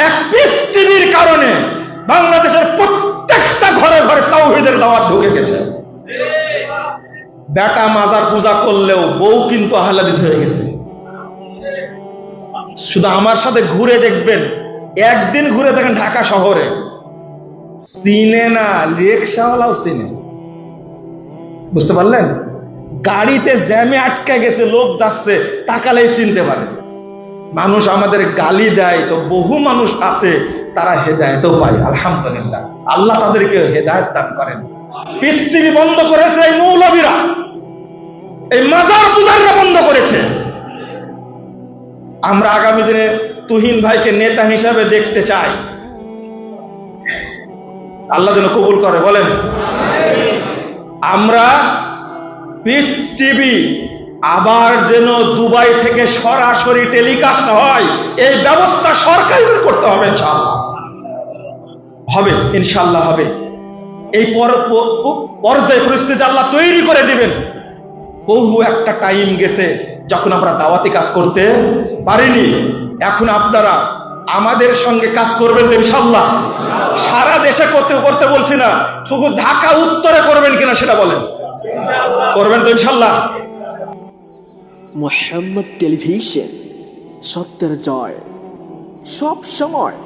এক পিস টিভির কারণে বাংলাদেশের প্রত্যেকটা ঘরে ঘরে তাওহীদের দাওয়াত ঢুকে গেছে। বেটা মাজার পূজা করলেও বউ কিন্তু আহলে হাদিস হয়ে গেছে। শুধু আমার সাথে ঘুরে দেখবেন, একদিন ঘুরে দেখেন ঢাকা শহরে চিনে না, রিকশাওয়ালাও চিনে। বুঝতে পারলেন? গাড়িতে জ্যামে আটকে গেছে, লোক যাচ্ছে, তাকালেই চিনতে পারে। মানুষ আমাদের গালি দেয়, তো বহু মানুষ আছে তারা হেদায়েতও পায়, আলহামদুলিল্লাহ। আল্লাহ তাদেরকে হেদায়েত দান করেন। পিস টিভি বন্ধ করেছে এই মৌলবীরা, এই মাজার পূজাররা বন্ধ করেছে। আমরা আগামী দিনে তুহিন ভাইকে নেতা হিসাবে দেখতে চাই। আল্লাহ যেন কবুল করে, বলেন। আমরা পিস টিভি আবার যেন দুবাই থেকে সরাসরি টেলিকাস্ট হয়, এই ব্যবস্থা সরকারের করতে হবে। ইনশাআল্লাহ হবে, ইনশাআল্লাহ হবে। এই পর্যায়ে পরিস্থিতি আল্লাহ তৈরি করে দিবেন। বহু একটা টাইম গেছে যখন আমরা দাওয়াতি কাজ করতে পারিনি। এখন আপনারা আমাদের সঙ্গে কাজ করবেন তো ইনশাআল্লাহ? সারা দেশে করতে বলছি না, শুধু ঢাকা উত্তরে করবেন কিনা সেটা বলেন। করবেন তো ইনশাআল্লাহ? মুহাম্মদ টেলিভিশন, সত্যের জয় সব সময়।